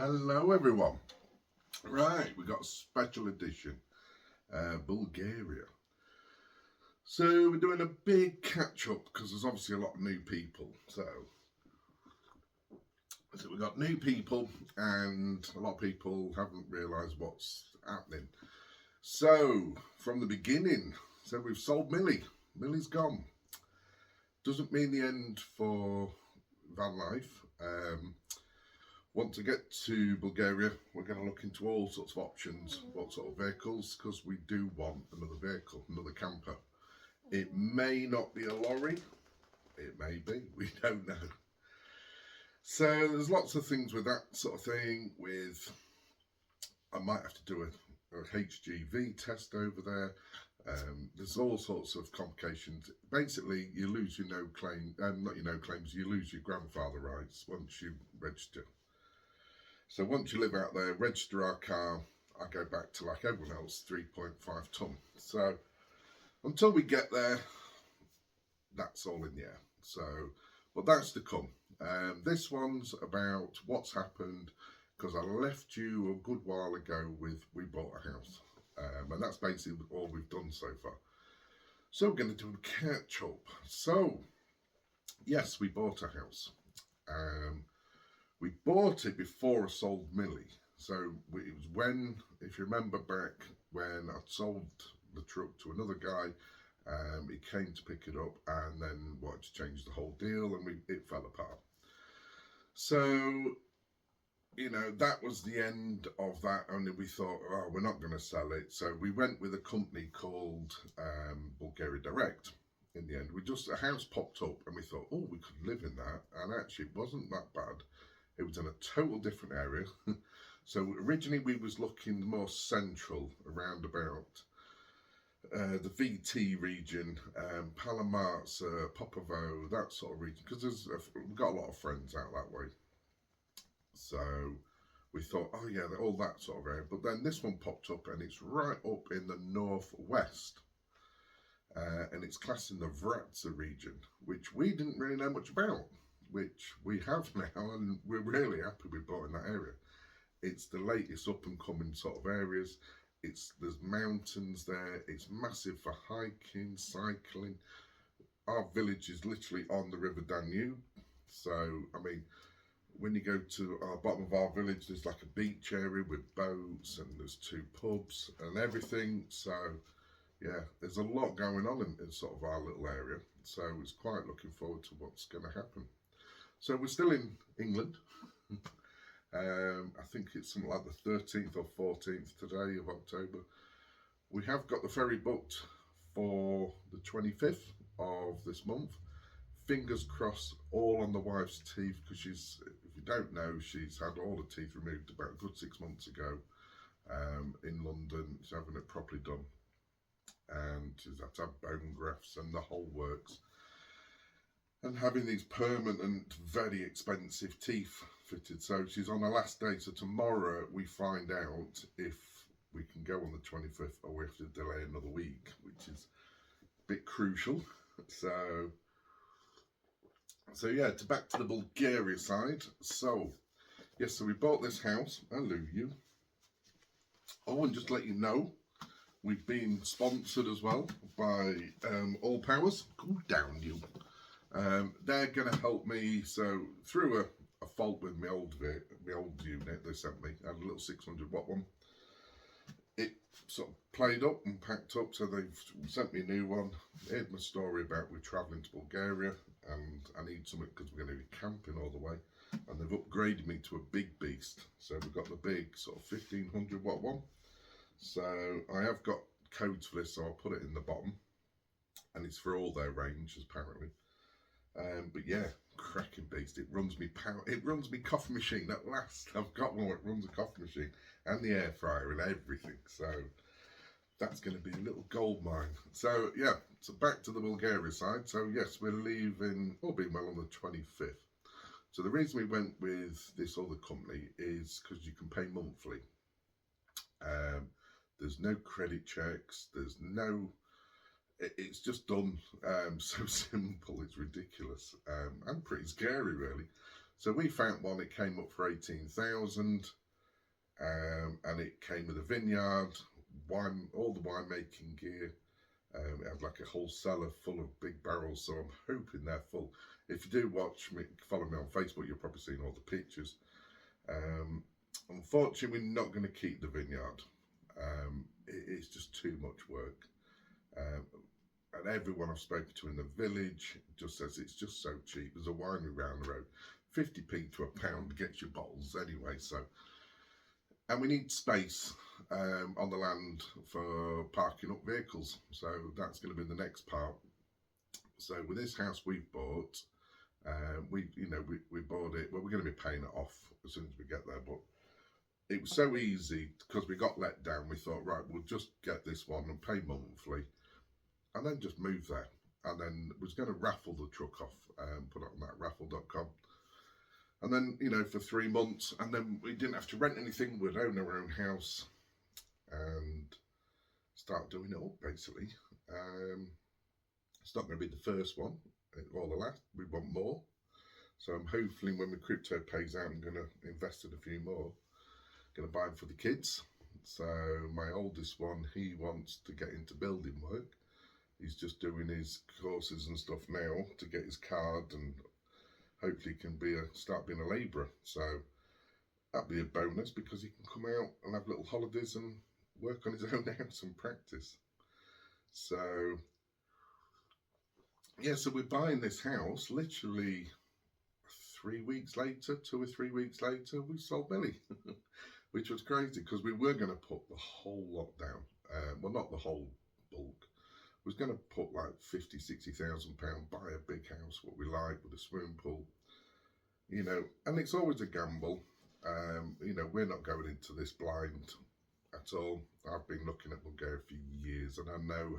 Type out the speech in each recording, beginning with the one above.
Hello everyone. Right, we got a special edition, Bulgaria. So we're doing a big catch up because there's obviously a lot of new people. So we've got new people and a lot of people haven't realised what's happening. So from the beginning, so we've sold Millie. Millie's gone. Doesn't mean the end for van life. Want to get to Bulgaria, we're going to look into all sorts of options, what sort of vehicles, because we do want another vehicle, another camper. It may not be a lorry, it may be, we don't know. So there's lots of things with that sort of thing, I might have to do a HGV test over there. There's all sorts of complications. Basically, you lose your no claim, not your no claims, you lose your grandfather rights once you register. So once you live out there, register our car, I go back to like everyone else, 3.5 tonne. So until we get there, that's all in the air. So, but that's to come. This one's about what's happened, because I left you a good while ago with we bought a house. And that's basically all we've done so far. So we're going to do a catch up. So, yes, we bought a house. We bought it before I sold Millie. So it was when, if you remember back, when I sold the truck to another guy, he came to pick it up and then wanted to change the whole deal, and it fell apart. So, you know, that was the end of that, and we thought, oh, we're not going to sell it. So we went with a company called Bulgaria Direct. In the end, a house popped up and we thought, oh, we could live in that, and actually it wasn't that bad. It was in a total different area. So originally we was looking more central, around about the VT region, Palamarsa, Popovo, that sort of region, because we've got a lot of friends out that way. So we thought, oh yeah, all that sort of area. But then this one popped up and it's right up in the northwest. And it's classed in the Vratsa region, which we didn't really know much about, which we have now, and we're really happy we bought in that area. It's the latest up and coming sort of areas. There's mountains there. It's massive for hiking, cycling. Our village is literally on the River Danube. So, I mean, when you go to our bottom of our village, there's like a beach area with boats, and there's 2 pubs and everything. So, yeah, there's a lot going on in sort of our little area. So it's quite looking forward to what's going to happen. So we're still in England. I think it's something like the 13th or 14th today of October. We have got the ferry booked for the 25th of this month. Fingers crossed, all on the wife's teeth, because if you don't know, she's had all the teeth removed about a good 6 months ago in London. She's having it properly done. And she's had to have bone grafts and the whole works. And having these permanent, very expensive teeth fitted. So she's on her last day. So tomorrow we find out if we can go on the 25th or we have to delay another week, which is a bit crucial. So yeah, back to the Bulgaria side. So, yes, so we bought this house. Hello, you. Oh, and just to let you know, we've been sponsored as well by All Powers. Go down, you. They're going to help me. So through a fault with my old unit they sent me, I had a little 600 watt one. It sort of played up and packed up, so they've sent me a new one. They heard my story about we're travelling to Bulgaria and I need something because we're going to be camping all the way. And they've upgraded me to a big beast. So we've got the big sort of 1500 watt one. So I have got codes for this, so I'll put it in the bottom, and it's for all their ranges apparently. But yeah, cracking beast. It runs me coffee machine at last. I've got one that runs a coffee machine and the air fryer and everything. So that's going to be a little gold mine. So yeah, so back to the Bulgaria side. So yes, we're leaving, all being well, on the 25th. So the reason we went with this other company is because you can pay monthly. There's no credit checks, it's just done so simple, it's ridiculous, and pretty scary really. So we found one, it came up for 18,000, and it came with a vineyard, wine, all the winemaking gear. It had like a whole cellar full of big barrels, so I'm hoping they're full. If you do watch me, follow me on Facebook, you'll probably seen all the pictures. Unfortunately, we're not going to keep the vineyard. It's just too much work. And everyone I've spoken to in the village just says it's just so cheap. There's a winery round the road, 50p to a pound gets your bottles anyway. So, and we need space on the land for parking up vehicles. So that's going to be the next part. So with this house we've bought, we bought it. Well, we're going to be paying it off as soon as we get there, but it was so easy because we got let down. We thought, right, we'll just get this one and pay monthly, and then just move there. And then was going to raffle the truck off and put it on that raffle.com. And then, for 3 months, and then we didn't have to rent anything. We'd own our own house and start doing it up, basically. It's not going to be the first one or the last. We want more. So I'm hopefully when my crypto pays out, I'm going to invest in a few more. Going to buy them for the kids. So my oldest one, he wants to get into building work. He's just doing his courses and stuff now to get his card, and hopefully can start being a labourer. So that'd be a bonus because he can come out and have little holidays and work on his own house and practice. So yeah, so we're buying this house. Literally 3 weeks later, 2 or 3 weeks later, we sold Millie, which was crazy because we were going to put the whole lot down. Well, not the whole bulk. Was going to put like 50, 60,000 pounds, buy a big house, what we like, with a swimming pool, and it's always a gamble. We're not going into this blind at all. I've been looking at Bulgaria for years, and I know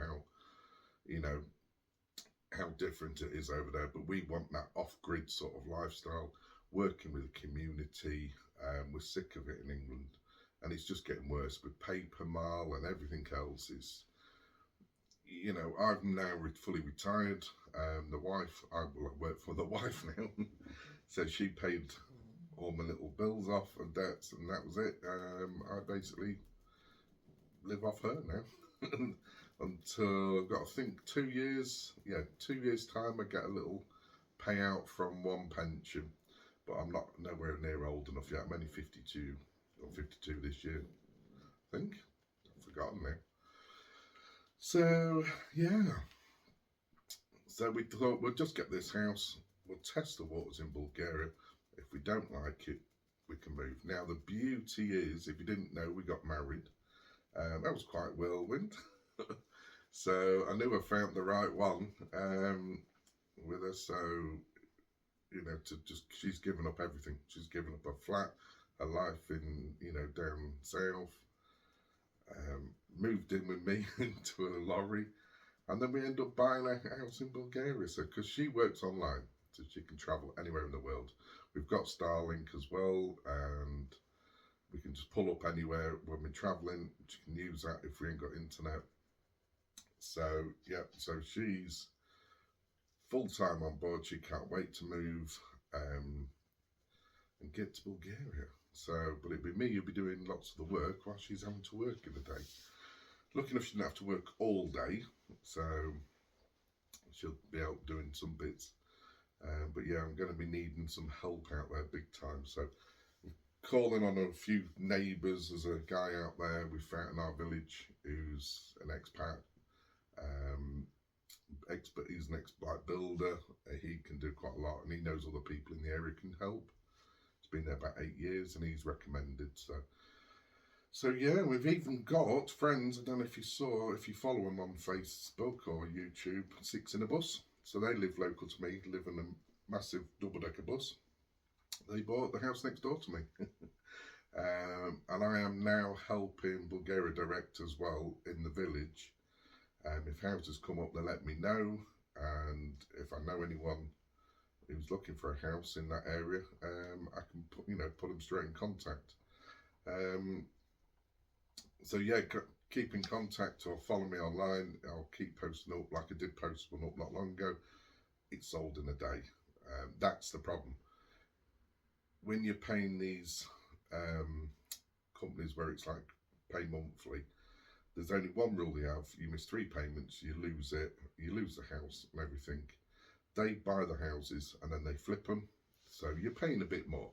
how different it is over there, but we want that off-grid sort of lifestyle, working with the community. We're sick of it in England, and it's just getting worse with pay per mile and everything else. Is I'm now fully retired. The wife, I work for the wife now, so she paid all my little bills off and debts, and that was it. I basically live off her now until I've got, I think, 2 years. Yeah, 2 years time, I get a little payout from one pension, but I'm not nowhere near old enough yet. I'm only 52 or 52 this year, I think. I've forgotten now. So, yeah. So we thought we'll just get this house. We'll test the waters in Bulgaria. If we don't like it, we can move. Now, the beauty is, if you didn't know, we got married. That was quite whirlwind. So I knew I found the right one with her. So, she's given up everything. She's given up her flat, her life in, down south. Moved in with me into a lorry, and then we end up buying a house in Bulgaria. So because she works online, so she can travel anywhere in the world. We've got Starlink as well, and we can just pull up anywhere when we're traveling. She can use that if we ain't got internet. So yeah, so she's full-time on board. She can't wait to move and get to Bulgaria. So, but it'd be me who'd be doing lots of the work while she's having to work in the day. Lucky enough she didn't have to work all day, so she'll be out doing some bits. But yeah, I'm going to be needing some help out there big time. So I'm calling on a few neighbours. There's a guy out there we found in our village who's an expat. He's an ex-black builder. He can do quite a lot, and he knows other people in the area can help. He's been there about 8 years, and he's recommended. So yeah, we've even got friends. I don't know if you follow them on Facebook or YouTube, Six in a Bus. So they live local to me, live in a massive double-decker bus. They bought the house next door to me. And I am now helping Bulgaria Direct as well in the village. If houses come up, they let me know. And if I know anyone who's looking for a house in that area, I can put them straight in contact. So yeah, keep in contact or follow me online. I'll keep posting up, like I did post one up not long ago. It sold in a day. That's the problem. when you're paying these companies where it's like pay monthly, there's only one rule they have: you miss 3 payments, you lose it, you lose the house and everything. They buy the houses and then they flip them, so you're paying a bit more.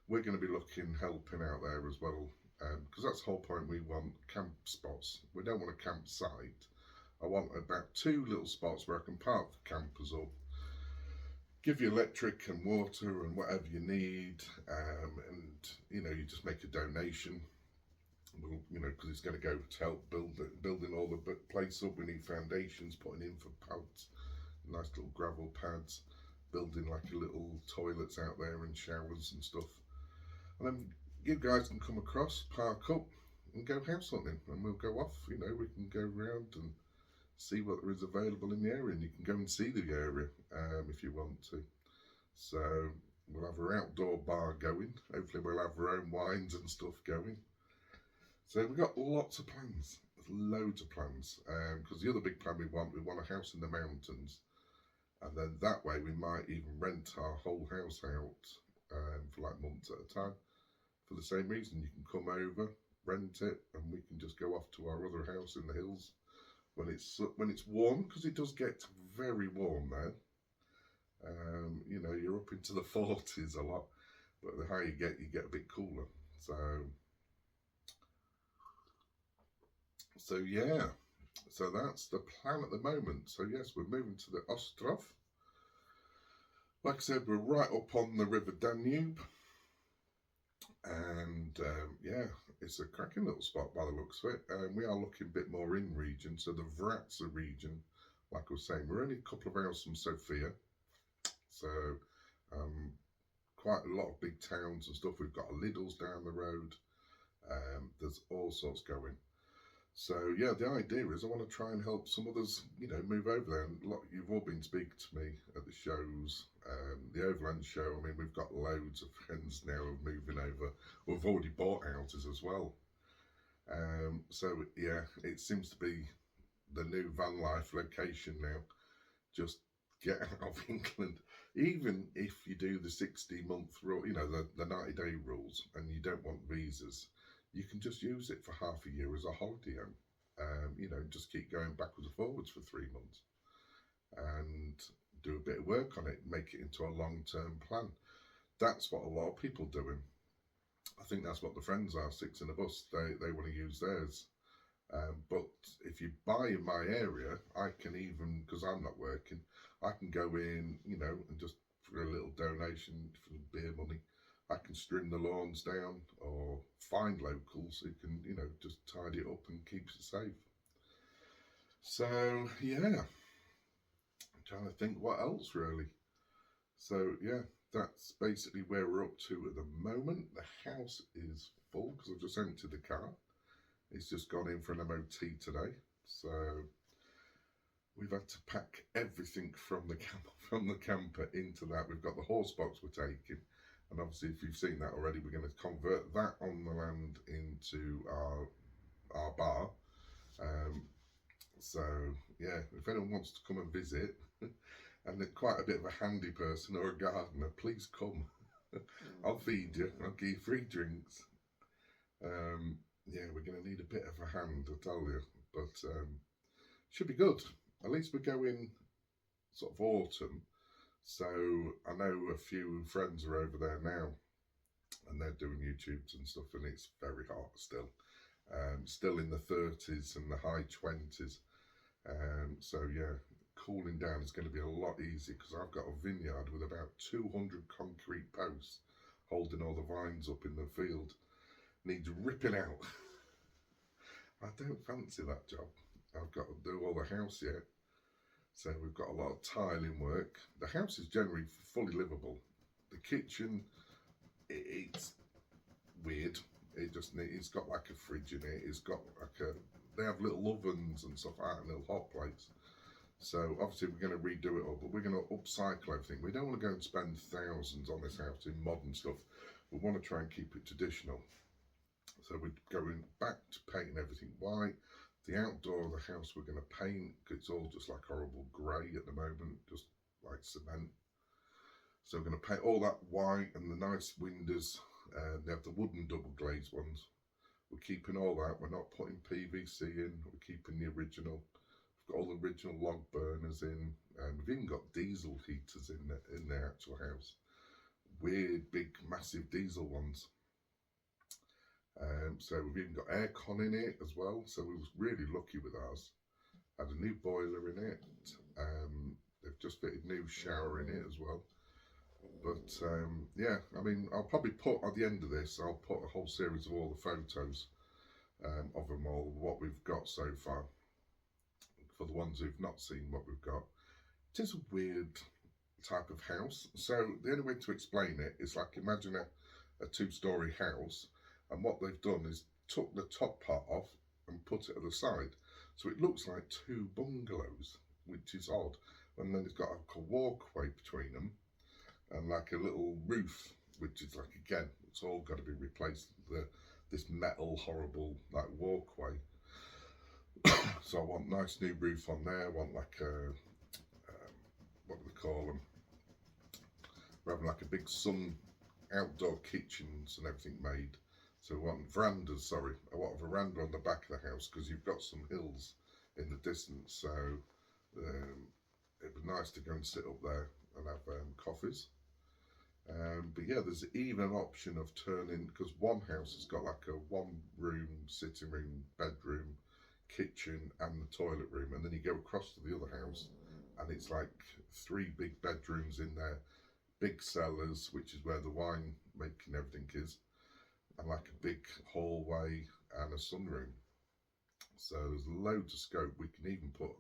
We're going to be helping out there as well, because that's the whole point. We want camp spots. We don't want a campsite. I want about 2 little spots where I can park the campers up, give you electric and water and whatever you need, and you just make a donation. Well, because it's going to go to help building all the place up. We need foundations, putting in for pads, nice little gravel pads, building like a little toilets out there and showers and stuff. And then you guys can come across, park up, and go house hunting, and we'll go off. We can go around and see what there is available in the area, and you can go and see the area if you want to. So we'll have our outdoor bar going. Hopefully we'll have our own wines and stuff going. So we've got lots of plans, loads of plans, because the other big plan we want a house in the mountains, and then that way we might even rent our whole house out for like months at a time. For the same reason, you can come over, rent it, and we can just go off to our other house in the hills when it's warm, because it does get very warm now. You're up into the 40s a lot, but the higher you get a bit cooler. So yeah, so that's the plan at the moment. So yes, we're moving to the Ostrov. Like I said, we're right up on the River Danube, and yeah, it's a cracking little spot by the looks of it. We are looking a bit more in region, so the Vratsa region, like I was saying, we're only a couple of hours from Sofia, so quite a lot of big towns and stuff. We've got a Lidl's down the road. There's all sorts going. So yeah, the idea is I want to try and help some others, move over there. And you've all been speaking to me at the shows, the Overland show. I mean, we've got loads of friends now of moving over. We've already bought houses as well. So yeah, it seems to be the new van life location now. Just get out of England. Even if you do the 60-month rule, the 90-day rules, and you don't want visas, you can just use it for half a year as a holiday home. Just keep going backwards and forwards for 3 months and do a bit of work on it, make it into a long-term plan. That's what a lot of people are doing. I think that's what the friends are, 6 in a bus. They want to use theirs. But if you buy in my area, I can even, because I'm not working, I can go in, and just for a little donation for beer money, I can string the lawns down or find locals who can, just tidy it up and keeps it safe. So yeah, I'm trying to think what else really. So yeah, that's basically where we're up to at the moment. The house is full because I've just emptied the car. It's just gone in for an MOT today. So we've had to pack everything from the camper into that. We've got the horse box we're taking. And obviously, if you've seen that already, we're going to convert that on the land into our bar. So yeah, if anyone wants to come and visit, and they're quite a bit of a handy person or a gardener, please come. I'll feed you. I'll give you free drinks. Yeah, we're going to need a bit of a hand, I tell you. But should be good. At least we're going sort of autumn. So I know a few friends are over there now, and they're doing YouTubes and stuff, and it's very hot still. Still in the 30s and the high 20s. So yeah, cooling down is going to be a lot easier because I've got a vineyard with about 200 concrete posts holding all the vines up in the field. Needs ripping out. I don't fancy that job. I've got to do all the house yet. So we've got a lot of tiling work. The house is generally fully livable. The kitchen, it's weird. It's got like a fridge in it. It's got like they have little ovens and stuff like that, and little hot plates. So obviously we're going to redo it all, but we're going to upcycle everything. We don't want to go and spend thousands on this house in modern stuff. We want to try and keep it traditional. So we're going back to painting everything white. The outdoor of the house we're going to paint, because it's all just like horrible grey at the moment, just like cement. So we're going to paint all that white and the nice windows. They have the wooden double glazed ones. We're keeping all that. We're not putting PVC in. We're keeping the original. We've got all the original log burners in. We've even got diesel heaters in the actual house. Weird, big, massive diesel ones. So we've even got aircon in it as well. So we was really lucky with ours. Had a new boiler in it. They've just fitted new shower in it as well. But yeah, I mean, I'll probably put at the end of this, I'll put a whole series of all the photos of them all, what we've got so far, for the ones who've not seen what we've got. It is a weird type of house. So the only way to explain it is like, imagine a two-story house, and what they've done is took the top part off and put it at the side. So it looks like two bungalows, which is odd. And then it's got like a walkway between them, and like a little roof, which is like, again, it's all got to be replaced. This metal horrible like walkway. So I want nice new roof on there. I want like a what do they call them? We're having like a big sun outdoor kitchens and everything made. So we want verandas. Sorry, I want a veranda on the back of the house because you've got some hills in the distance. So it'd be nice to go and sit up there and have coffees. But yeah, there's even an option of turning, because one house has got like a one room, sitting room, bedroom, kitchen and the toilet room, and then you go across to the other house and it's like 3 big bedrooms in there, big cellars, which is where the wine making everything is, and like a big hallway and a sunroom. So there's loads of scope. We can even put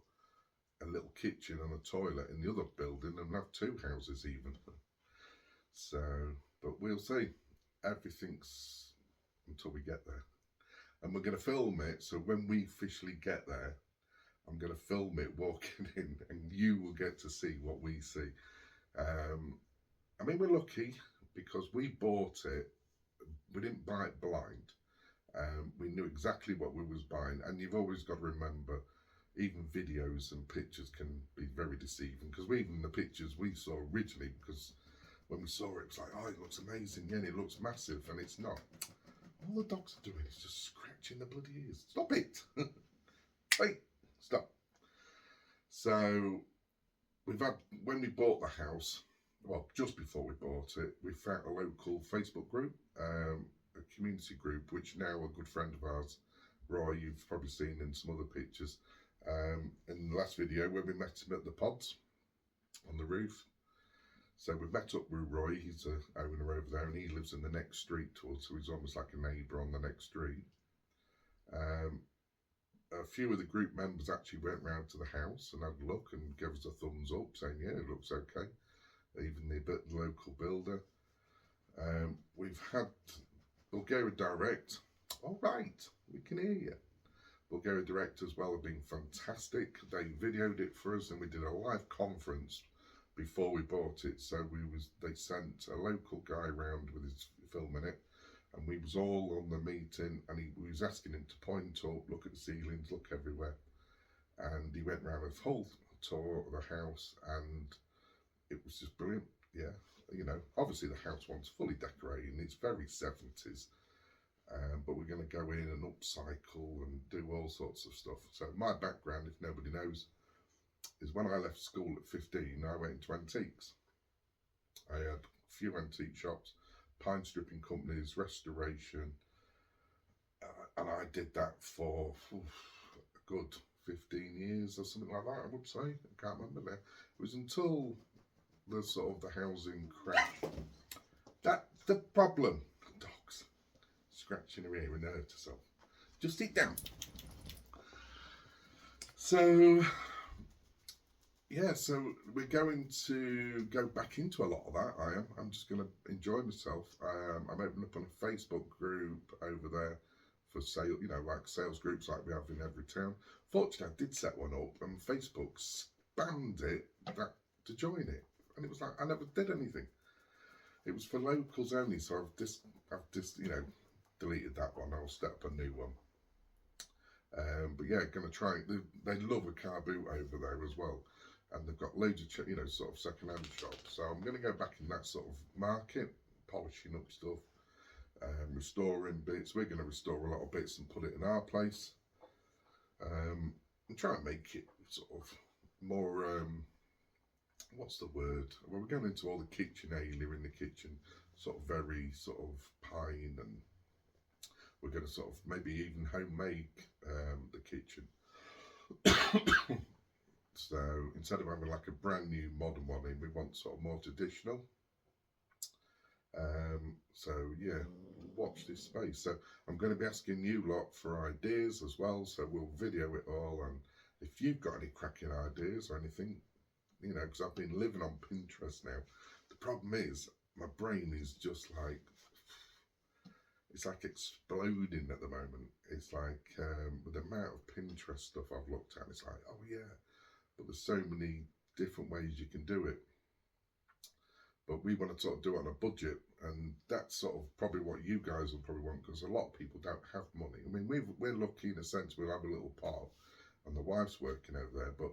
a little kitchen and a toilet in the other building and have 2 houses even. So, but we'll see. Everything's until we get there. And we're going to film it, so when we officially get there, I'm going to film it walking in, and you will get to see what we see. I mean, we're lucky because we bought it. We didn't buy it blind. We knew exactly what we was buying, and you've always got to remember, even videos and pictures can be very deceiving, because even the pictures we saw originally, because when we saw it, it was like, oh, it looks amazing, yeah, and it looks massive, and it's not. All the dogs are doing is just scratching the bloody ears. Stop it! Wait, stop. So, when we bought the house, well, just before we bought it, we found a local Facebook group, a community group, which now a good friend of ours, Roy, you've probably seen in some other pictures, in the last video where we met him at the pods on the roof. So we met up with Roy, he's the owner over there, and he lives in the next street to us, so he's almost like a neighbour on the next street. A few of the group members actually went round to the house and had a look and gave us a thumbs up, saying, yeah, it looks okay. Even the local builder. We've had Bulgaria Direct. All right, we can hear you. Bulgaria Direct as well have been fantastic. They videoed it for us, and we did a live conference before we bought it. So they sent a local guy round with his filming it, and we was all on the meeting, and we was asking him to point up, look at the ceilings, look everywhere, and he went round a whole tour of the house, and it was just brilliant. Yeah, you know, obviously the house wants fully decorating. It's very 70s, but we're going to go in and upcycle and do all sorts of stuff. So my background, if nobody knows, is when I left school at 15, I went into antiques. I had a few antique shops, pine stripping companies, restoration, and I did that for a good 15 years or something like that, I would say. I can't remember now. It was until the sort of the housing crash. That's the problem. Dogs scratching her ear and hurt herself. Just sit down. So yeah, so we're going to go back into a lot of that. I'm just going to enjoy myself. I'm opening up on a Facebook group over there for sale, you know, like sales groups like we have in every town. Fortunately, I did set one up, and Facebook spammed it to join it. And it was like, I never did anything. It was for locals only, so I've just you know, deleted that one. I'll set up a new one. But yeah, going to try. They love a car boot over there as well. and they've got loads of, you know, sort of second-hand shops. So I'm going to go back in that sort of market, polishing up stuff, restoring bits. We're going to restore a lot of bits and put it in our place, and try and make it sort of more, what's the word? Well, we're going into all the kitchen area in the kitchen, sort of very sort of pine, and we're going to sort of maybe even homemade the kitchen. So instead of having like a brand new modern one in, we want sort of more traditional. So yeah, watch this space. So I'm going to be asking you lot for ideas as well, so we'll video it all, and if you've got any cracking ideas or anything, you know, because I've been living on Pinterest now. The problem is my brain is just like, it's like exploding at the moment. It's like with the amount of Pinterest stuff I've looked at, it's like, oh yeah, but there's so many different ways you can do it. But we want to sort of do it on a budget, and that's sort of probably what you guys will probably want, because a lot of people don't have money. I mean, we're lucky in a sense, we'll have a little pot, and the wife's working out there, but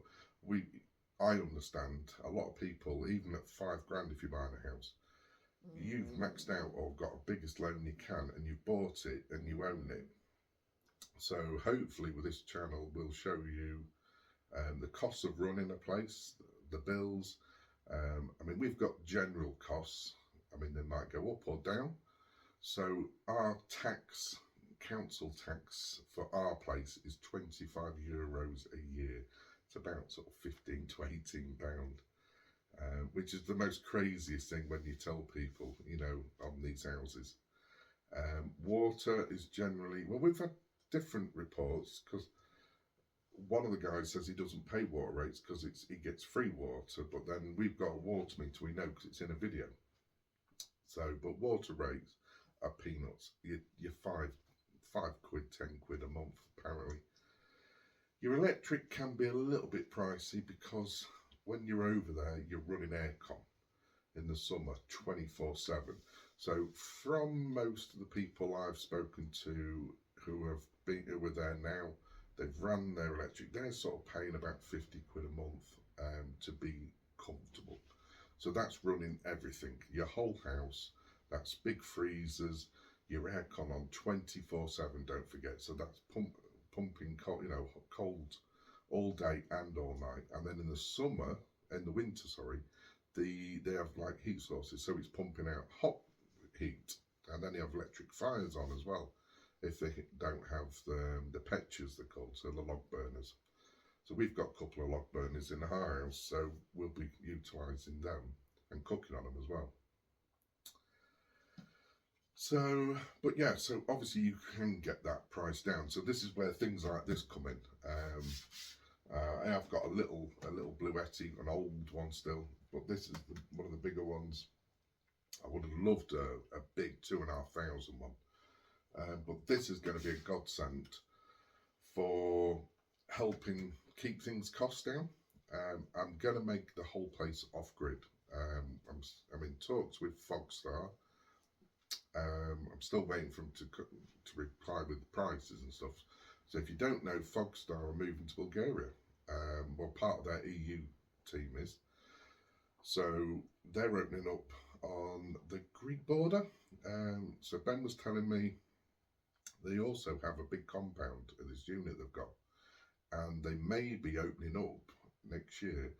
I understand a lot of people, even at £5 if you're buying a house, you've maxed out or got the biggest loan you can, and you bought it and you own it. So hopefully with this channel, we'll show you the costs of running a place, the bills. I mean, we've got general costs. I mean, they might go up or down. So our tax, council tax for our place is €25 a year. It's about sort of 15 to 18 pound, which is the most craziest thing when you tell people, you know, on these houses. Water is generally, well, we've had different reports, because one of the guys says he doesn't pay water rates because he gets free water, but then we've got a water meter, we know, because it's in a video. So, but water rates are peanuts. You're £5, £10 a month apparently. Your electric can be a little bit pricey, because when you're over there, you're running aircon in the summer 24/7. So from most of the people I've spoken to who are there now, they've run their electric, they're sort of paying about £50 a month to be comfortable. So that's running everything, your whole house, that's big freezers, your aircon on 24/7, don't forget. So that's pumping cold, you know, cold all day and all night. And then in the winter, sorry, they have like heat sources, so it's pumping out hot heat, and then you have electric fires on as well, if they don't have the petchers, they're called, so the log burners. So we've got a couple of log burners in our house, so we'll be utilising them and cooking on them as well. So, but yeah, so obviously you can get that price down. So this is where things like this come in. I have got a little Bluetti, an old one still, but this is one of the bigger ones. I would have loved a big 2,500 one. But this is going to be a godsend for helping keep things cost down. I'm going to make the whole place off-grid. I'm in talks with Fogstar. I'm still waiting for them to reply with the prices and stuff. So if you don't know, Fogstar are moving to Bulgaria. Well, part of their EU team is. So they're opening up on the Greek border. So Ben was telling me they also have a big compound in this unit they've got, and they may be opening up next year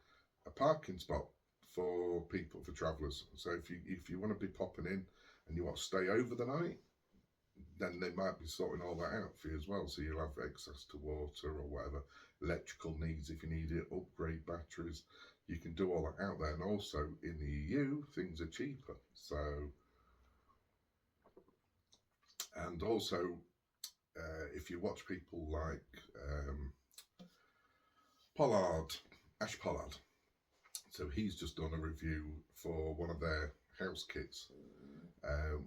a parking spot for people, for travellers. So if you want to be popping in and you want to stay over the night, then they might be sorting all that out for you as well. So you'll have access to water or whatever, electrical needs if you need it, upgrade batteries. You can do all that out there. And also in the EU, things are cheaper. So, and also, if you watch people like Ash Pollard, so he's just done a review for one of their house kits.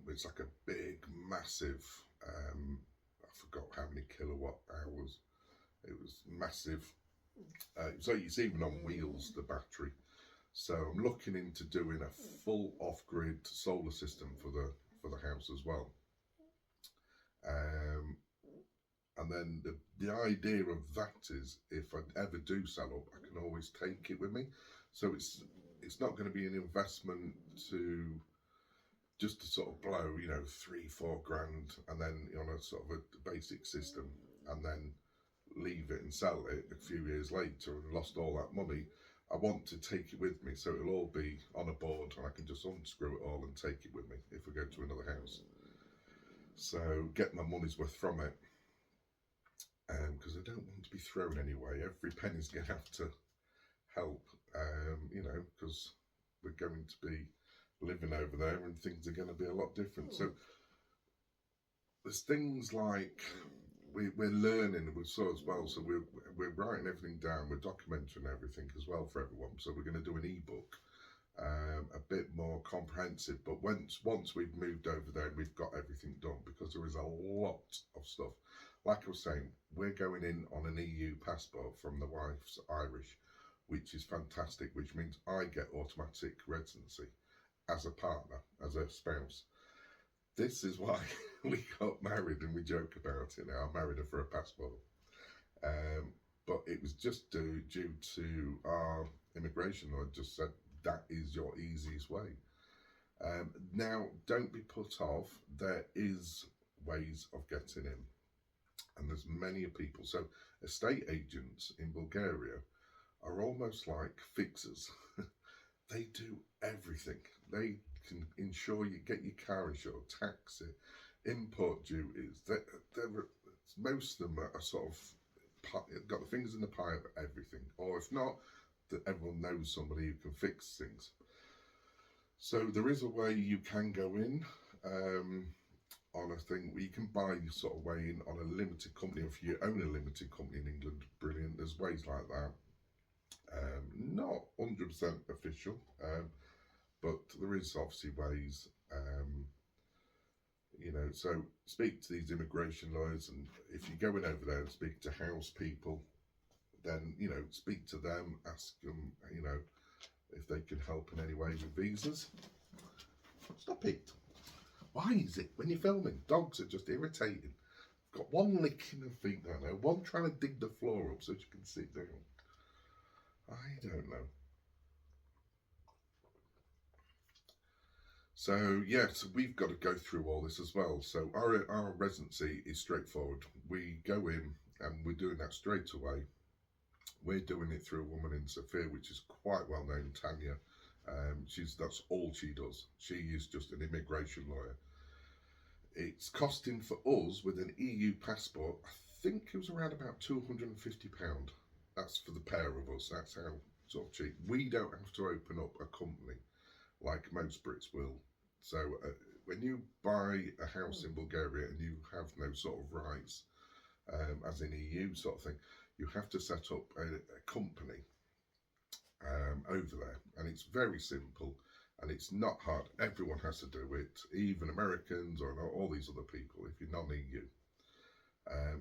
It's like a big, massive, I forgot how many kilowatt hours. It was massive. So it's even on wheels, the battery. So I'm looking into doing a full off-grid solar system for the house as well. And then the idea of that is, if I ever do sell up, I can always take it with me. So it's not going to be an investment to just to sort of blow, you know, 3-4 grand, and then on a sort of a basic system, and then leave it and sell it a few years later and lost all that money. I want to take it with me, so it'll all be on a board, and I can just unscrew it all and take it with me if I go to another house. So get my money's worth from it, because I don't want to be thrown anyway. Every penny's going to have to help, you know, because we're going to be living over there and things are going to be a lot different. So there's things like we're learning as well. So we're writing everything down, we're documenting everything as well for everyone. So we're going to do an ebook, a bit more comprehensive. But once we've moved over there and we've got everything done, because there is a lot of stuff. Like I was saying, we're going in on an EU passport from the wife's Irish, which is fantastic, which means I get automatic residency as a partner, as a spouse. This is why we got married, and we joke about it now. I married her for a passport. But it was just due to our immigration law. Just said that is your easiest way. Now, don't be put off. There is ways of getting in, and there's many people. So estate agents in Bulgaria are almost like fixers. They do everything. They can insure you, get your car insured, tax it, import duties. Most of them are sort of got the fingers in the pie of everything. Or if not, that everyone knows somebody who can fix things. So there is a way you can go in on a thing where you can buy your sort of way in on a limited company. If you own a limited company in England, brilliant. There's ways like that. Not 100% official, but there is obviously ways, you know, so speak to these immigration lawyers, and if you're going over there and speak to house people, then, you know, speak to them, ask them, you know, if they can help in any way with visas. Stop it. Why is it when you're filming, dogs are just irritating? Got one licking their feet down there, one trying to dig the floor up so you can sit down. I don't know. So yes, we've got to go through all this as well. So our residency is straightforward. We go in and we're doing that straight away. We're doing it through a woman in Sofia, which is quite well known, Tanya. That's all she does. She is just an immigration lawyer. It's costing for us with an EU passport, I think it was around about £250. That's for the pair of us. That's how sort of cheap. We don't have to open up a company like most Brits will. So when you buy a house in Bulgaria and you have no sort of rights, as in EU sort of thing, you have to set up a company over there, and it's very simple and it's not hard. Everyone has to do it, even Americans or all these other people if you're non-EU.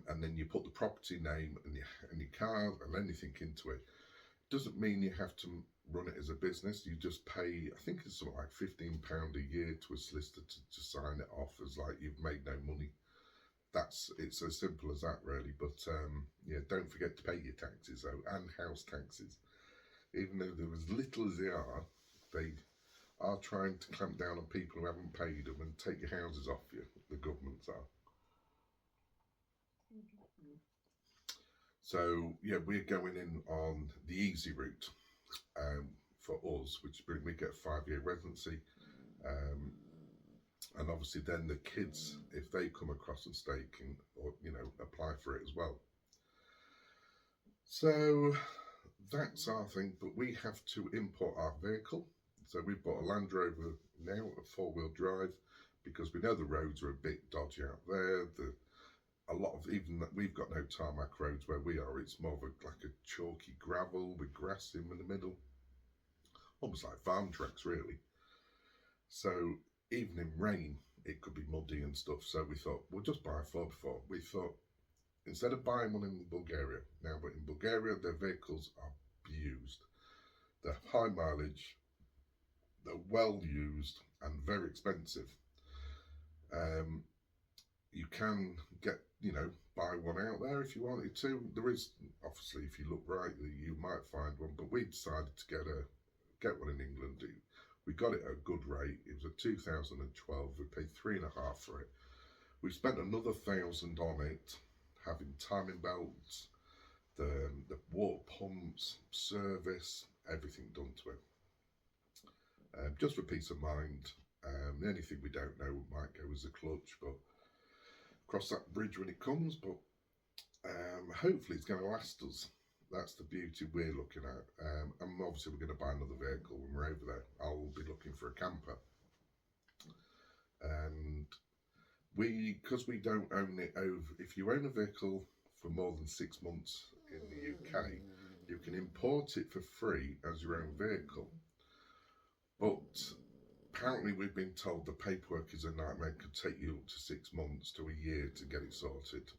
And then you put the property name and your car and anything into it. Doesn't mean you have to run it as a business. You just pay, I think it's something like £15 a year to a solicitor to sign it off as like you've made no money. It's as simple as that really. But yeah, don't forget to pay your taxes though, and house taxes. Even though they're as little as they are trying to clamp down on people who haven't paid them and take your houses off you. The governments are. So yeah, we're going in on the easy route for us, which we get a 5-year residency, and obviously then the kids, if they come across and stay, can, or you know, apply for it as well. So that's our thing, but we have to import our vehicle. So we've bought a Land Rover now, a 4-wheel drive, because we know the roads are a bit dodgy out there. A lot of, even that, we've got no tarmac roads where we are. It's more of like a chalky gravel with grass in the middle, almost like farm tracks really. So even in rain it could be muddy and stuff, so we thought we'll just buy a 4x4. We thought instead of buying one in Bulgaria now, but in Bulgaria their vehicles are used, they're high mileage, they're well used and very expensive. You can get, buy one out there if you wanted to. There is, obviously, if you look rightly, you might find one, but we decided to get one in England. We got it at a good rate. It was a 2012. We paid 3.5 for it. We spent another 1,000 on it, having timing belts, the water pumps, service, everything done to it. Just for peace of mind. Anything we don't know might go as a clutch, but cross that bridge when it comes. But hopefully it's going to last us. That's the beauty we're looking at. And obviously we're going to buy another vehicle when we're over there. I'll be looking for a camper. And because we don't own it if you own a vehicle for more than 6 months in the UK, you can import it for free as your own vehicle. But apparently we've been told the paperwork is a nightmare. It could take you up to 6 months to a year to get it sorted.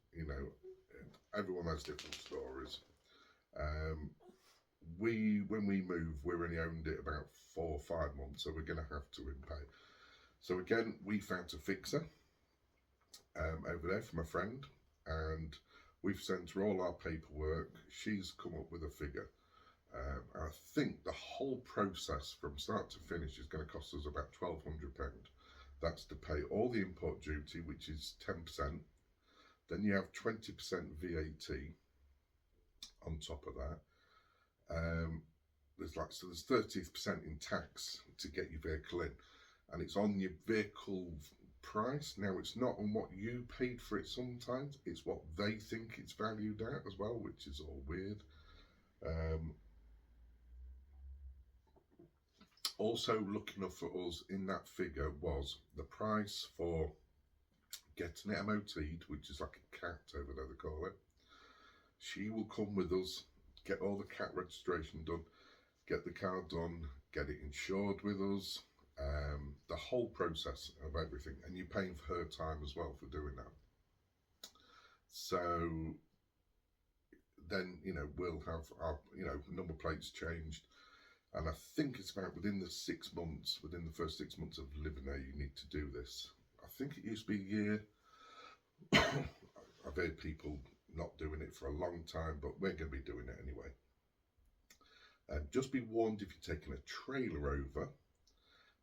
Everyone has different stories. When we move, we only owned it about 4 or 5 months, so we're going to have to repay. So again, we found a fixer over there from a friend, and we've sent her all our paperwork. She's come up with a figure. I think the whole process from start to finish is going to cost us about £1,200. That's to pay all the import duty, which is 10%. Then you have 20% VAT on top of that. There's 30% in tax to get your vehicle in, and it's on your vehicle price. Now, it's not on what you paid for it sometimes, it's what they think it's valued at as well, which is all weird. Also looking up for us in that figure was the price for getting it MOT'd, which is like a cat over there, they call it. She will come with us, get all the cat registration done, get the car done, get it insured with us, the whole process of everything, and you're paying for her time as well for doing that. So then, we'll have our, number plates changed. And I think it's about within the first 6 months of living there, you need to do this. I think it used to be a year. I've heard people not doing it for a long time, but we're going to be doing it anyway. Just be warned if you're taking a trailer over,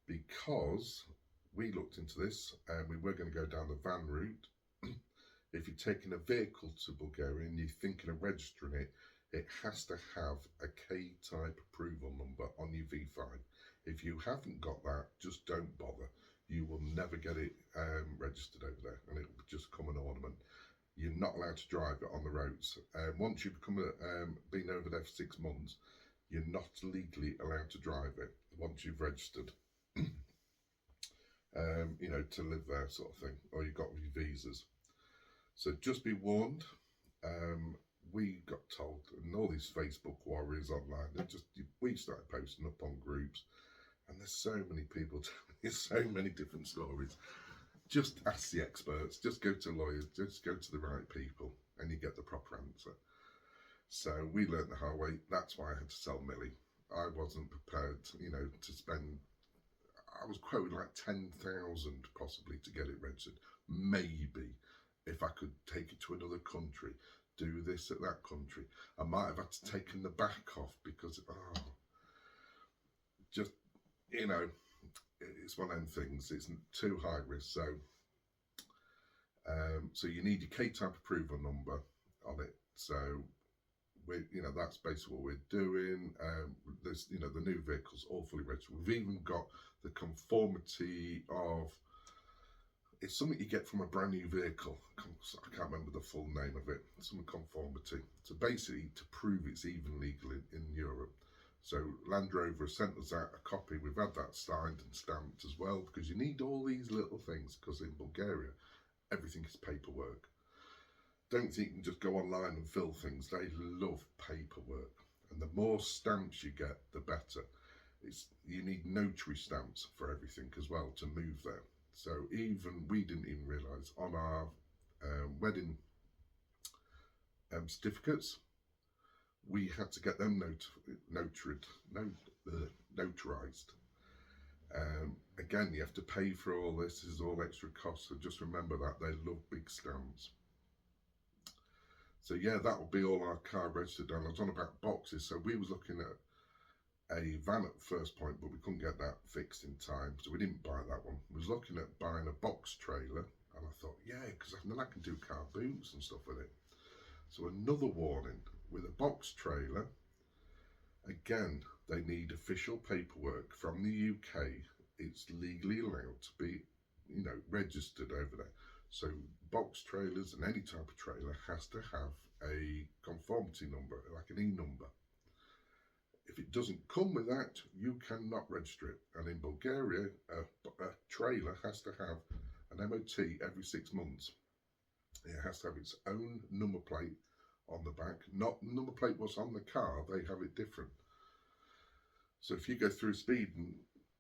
because we looked into this and we were going to go down the van route. If you're taking a vehicle to Bulgaria and you're thinking of registering it, it has to have a K-type approval number on your V5. If you haven't got that, just don't bother. You will never get it registered over there, and it will just come an ornament. You're not allowed to drive it on the roads. Once you've been over there for 6 months, you're not legally allowed to drive it once you've registered. To live there, sort of thing, or you've got your visas. So just be warned. We got told, and all these Facebook warriors online, we started posting up on groups, and there's so many people telling you so many different stories. Just ask the experts, just go to lawyers, just go to the right people, and you get the proper answer. So we learnt the hard way. That's why I had to sell Millie. I wasn't prepared, to spend. I was quoted like 10,000 possibly to get it registered. Maybe if I could take it to another country, do this at that country. I might have had to take the back off because, it's one of them things. It's too high risk. So you need your K-type approval number on it. So that's basically what we're doing. There's, the new vehicles all fully registered. We've even got the conformity of. It's something you get from a brand new vehicle. I can't remember the full name of it. Some conformity. So basically, to prove it's even legal in Europe. So Land Rover sent us out a copy. We've had that signed and stamped as well, because you need all these little things, because in Bulgaria, everything is paperwork. Don't think you can just go online and fill things. They love paperwork. And the more stamps you get, the better. You need notary stamps for everything as well to move there. So we didn't even realise on our wedding certificates, we had to get them notarized. Again, you have to pay for all this. This is all extra costs. So just remember that they love big stamps. So yeah, that will be all our car registered down. I was on about boxes. So we was looking at a van at first point, but we couldn't get that fixed in time, so we didn't buy that one. We was looking at buying a box trailer, and I thought, yeah, because then I can do car boots and stuff with it. So another warning, with a box trailer, again, they need official paperwork from the UK. It's legally allowed to be, registered over there. So box trailers and any type of trailer has to have a conformity number, like an E number. If it doesn't come with that, you cannot register it. And in Bulgaria, a trailer has to have an MOT every 6 months. It has to have its own number plate on the back, not the number plate what's on the car, they have it different. So if you go through a speeding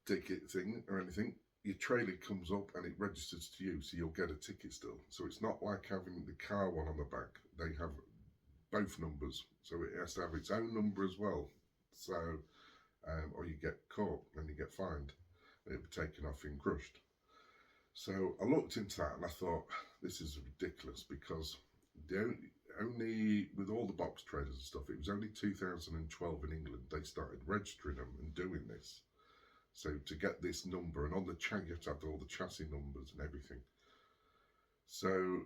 ticket thing or anything, your trailer comes up and it registers to you, so you'll get a ticket still. So it's not like having the car one on the back. They have both numbers, so it has to have its own number as well. So, or you get caught and you get fined. It'll be taken off and crushed. So I looked into that and I thought, this is ridiculous, because the only with all the box trailers and stuff, it was only 2012 in England they started registering them and doing this. So to get this number, and on the you have to have all the chassis numbers and everything. So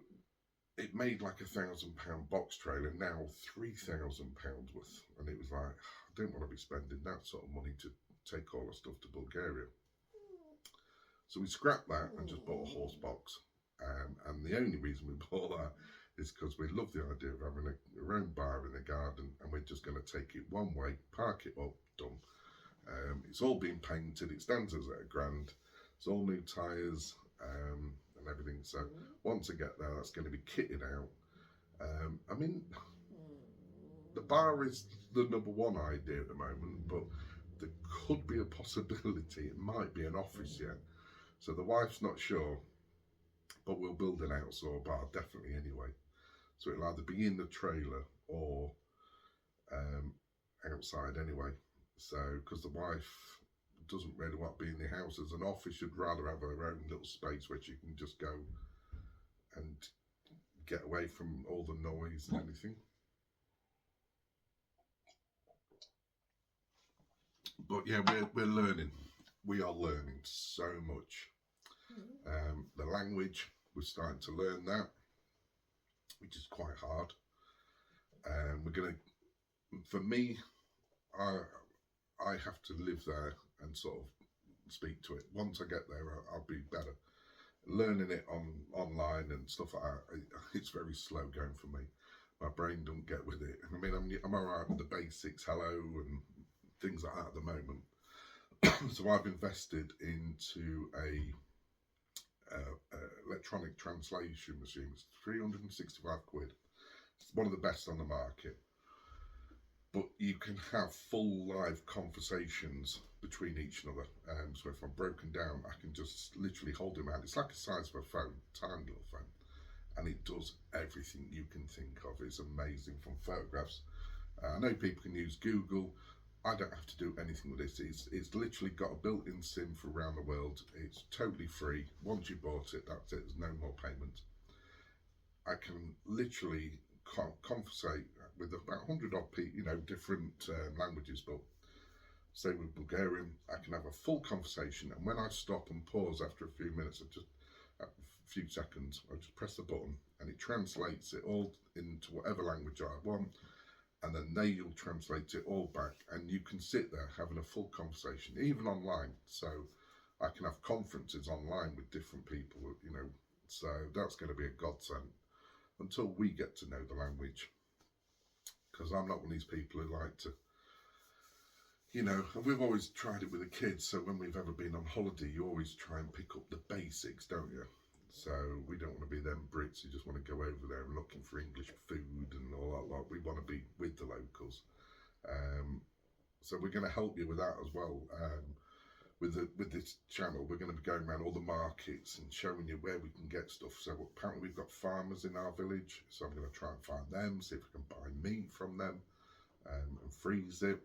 it made like £1,000 box trailer, now £3,000 worth, and it was like, I don't want to be spending that sort of money to take all the stuff to Bulgaria. So we scrapped that and just bought a horse box. And the only reason we bought that is because we love the idea of having a own bar in the garden, and we're just going to take it one way, park it up, done. It's all been painted, it stands as £1,000, it's all new tyres and everything. So once I get there, that's going to be kitted out. I mean, the bar is the #1 idea at the moment, but there could be a possibility it might be an office yet. So the wife's not sure, but we'll build an outdoor bar definitely anyway. So it'll either be in the trailer or outside anyway. So, because the wife doesn't really want to be in the house as an office, she'd rather have her own little space where she can just go and get away from all the noise and anything. But yeah, we're learning. We are learning so much. The language, we're starting to learn that, which is quite hard. We're going to, for me, I have to live there and sort of speak to it. Once I get there, I'll be better. Learning it online and stuff like that, it's very slow going for me. My brain don't get with it. I mean, I'm all right with the basics, hello, and things like that at the moment. So I've invested into a electronic translation machine. It's 365 quid. It's one of the best on the market. But you can have full live conversations between each other. So if I'm broken down, I can just literally hold him out. It's like the size of a phone, tiny little phone. And it does everything you can think of. It's amazing, from photographs. I know people can use Google. I don't have to do anything with this. It's literally got a built-in SIM for around the world. It's totally free. Once you bought it, that's it. There's no more payment. I can literally conversate with about 100 odd people, different languages, but say with Bulgarian, I can have a full conversation, and when I stop and pause after a few minutes, a few seconds, I just press the button and it translates it all into whatever language I want, and then they'll translate it all back, and you can sit there having a full conversation, even online. So I can have conferences online with different people, so that's going to be a godsend until we get to know the language. Because I'm not one of these people who like to, we've always tried it with the kids, so when we've ever been on holiday, you always try and pick up the basics, don't you? So we don't want to be them Brits who just want to go over there and looking for English food and all that lot. We want to be with the locals. So we're going to help you with that as well. With this channel, we're going to be going around all the markets and showing you where we can get stuff. So apparently we've got farmers in our village, so I'm going to try and find them, see if I can buy meat from them and freeze it.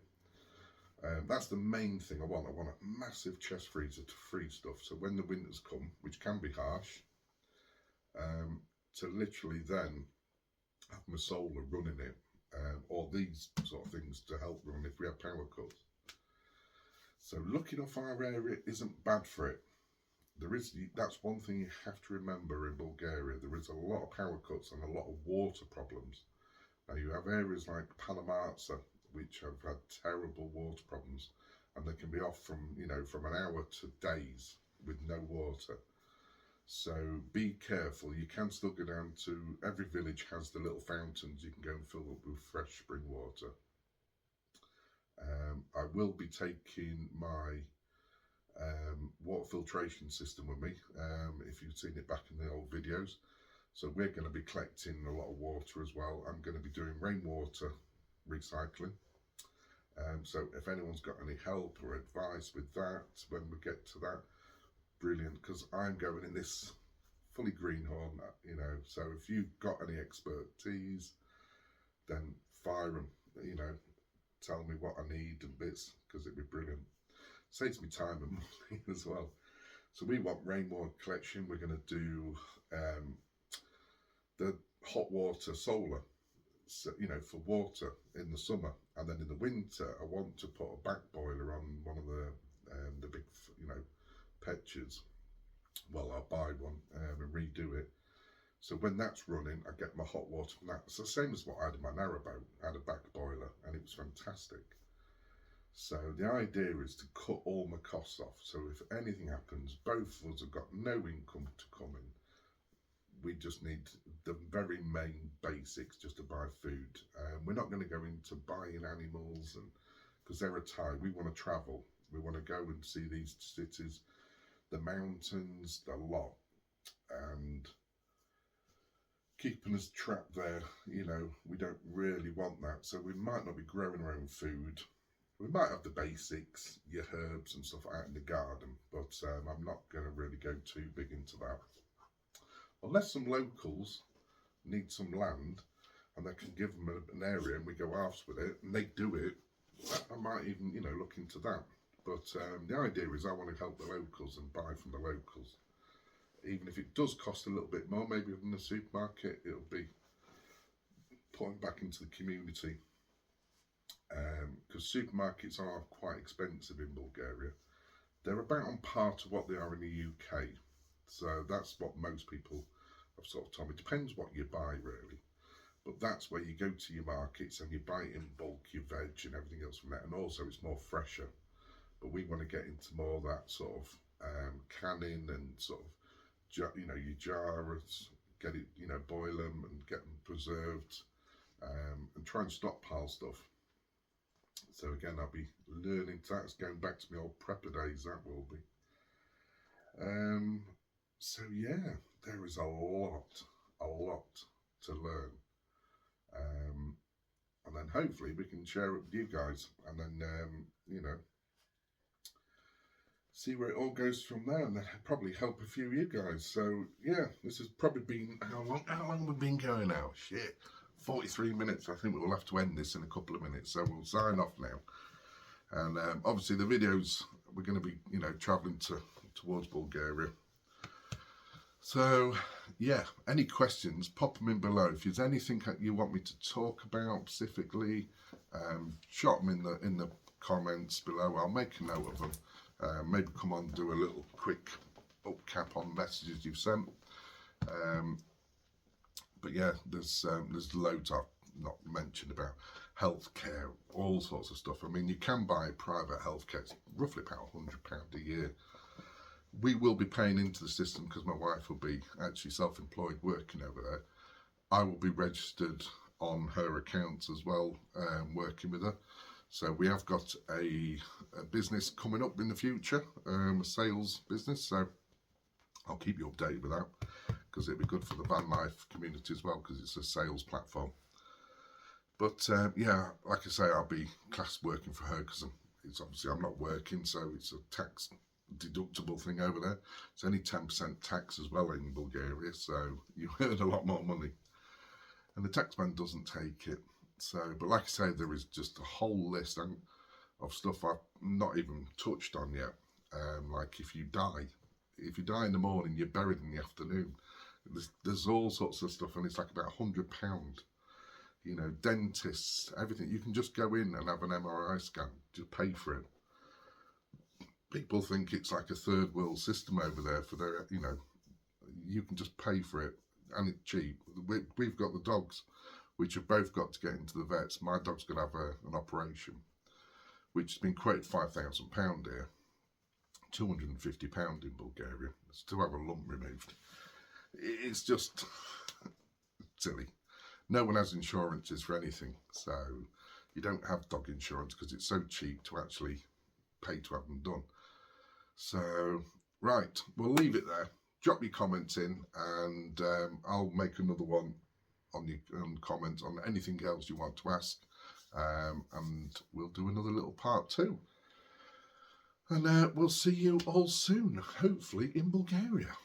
That's the main thing I want. I want a massive chest freezer to freeze stuff. So when the winters come, which can be harsh, to literally then have my solar running it, or these sort of things to help run if we have power cuts. So looking off our area isn't bad for it. That's one thing you have to remember in Bulgaria. There is a lot of power cuts and a lot of water problems. Now you have areas like Panamarza, which have had terrible water problems, and they can be off from from an hour to days with no water. So be careful. You can still go down to, every village has the little fountains you can go and fill up with fresh spring water. I will be taking my water filtration system with me, if you've seen it back in the old videos. So we're going to be collecting a lot of water as well. I'm going to be doing rainwater recycling. So if anyone's got any help or advice with that when we get to that, brilliant, because I'm going in this fully greenhorn, so if you've got any expertise, then fire them, tell me what I need and bits, because it'd be brilliant. Saves me time and money as well. So we want rainwater collection. We're going to do the hot water solar, so, for water in the summer, and then in the winter I want to put a back boiler on one of the big pitchers. Well, I'll buy one and redo it. So when that's running, I get my hot water from that. It's the same as what I had in my narrowboat. I had a back boiler and it was fantastic. So the idea is to cut all my costs off. So if anything happens, both of us have got no income to come in. We just need the very main basics just to buy food. We're not going to go into buying animals, and because they're a tie. We want to travel. We want to go and see these cities, the mountains, the lot, and keeping us trapped there, we don't really want that. So we might not be growing our own food. We might have the basics, your herbs and stuff out in the garden, but I'm not going to really go too big into that. Unless some locals need some land and they can give them an area and we go halves with it and they do it, I might even, look into that. But the idea is I want to help the locals and buy from the locals. Even if it does cost a little bit more, maybe than the supermarket, it'll be putting back into the community. Because supermarkets are quite expensive in Bulgaria. They're about on par to what they are in the UK. So that's what most people have sort of told me. It depends what you buy, really. But that's where you go to your markets and you buy it in bulk, your veg and everything else from that. And also it's more fresher. But we want to get into more that sort of canning and sort of, your jars, get it, boil them and get them preserved, and try and stockpile stuff. So again, I'll be learning that. It's going back to my old prepper days, that will be. So yeah, there is a lot to learn. And then hopefully we can share it with you guys, and then, see where it all goes from there, and then probably help a few of you guys. So yeah, this has probably been, how long have we been going now? Shit, 43 minutes. I think we'll have to end this in a couple of minutes, so we'll sign off now. And obviously the videos, we're going to be, travelling towards Bulgaria. So yeah, any questions, pop them in below. If there's anything that you want me to talk about specifically, shot them in the comments below. I'll make a note of them. Maybe come on and do a little quick upcap on messages you've sent. But yeah, there's loads I've not mentioned about healthcare, all sorts of stuff. I mean, you can buy private healthcare. It's roughly about £100 a year. We will be paying into the system because my wife will be actually self-employed working over there. I will be registered on her account as well, working with her. So we have got a business coming up in the future, a sales business. So I'll keep you updated with that, because it'll be good for the van life community as well, because it's a sales platform. But yeah, like I say, I'll be class working for her, because it's obviously I'm not working, so it's a tax deductible thing over there. It's only 10% tax as well in Bulgaria, so you earn a lot more money, and the taxman doesn't take it. So, but like I say, there is just a whole list, and of stuff I've not even touched on yet. Like if you die in the morning, you're buried in the afternoon. There's all sorts of stuff, and it's like about £100. You know, dentists, everything. You can just go in and have an MRI scan, just pay for it. People think it's like a third world system over there for their, you know, you can just pay for it and it's cheap. We've got the dogs, which have both got to get into the vets. My dog's going to have an operation, which has been quoted £5,000 here, £250 in Bulgaria, to have a lump removed. It's just silly. No one has insurances for anything, so you don't have dog insurance because it's so cheap to actually pay to have them done. So, right, we'll leave it there. Drop your comments in, and I'll make another one on your comments on anything else you want to ask, and we'll do another little part 2. And we'll see you all soon, hopefully in Bulgaria.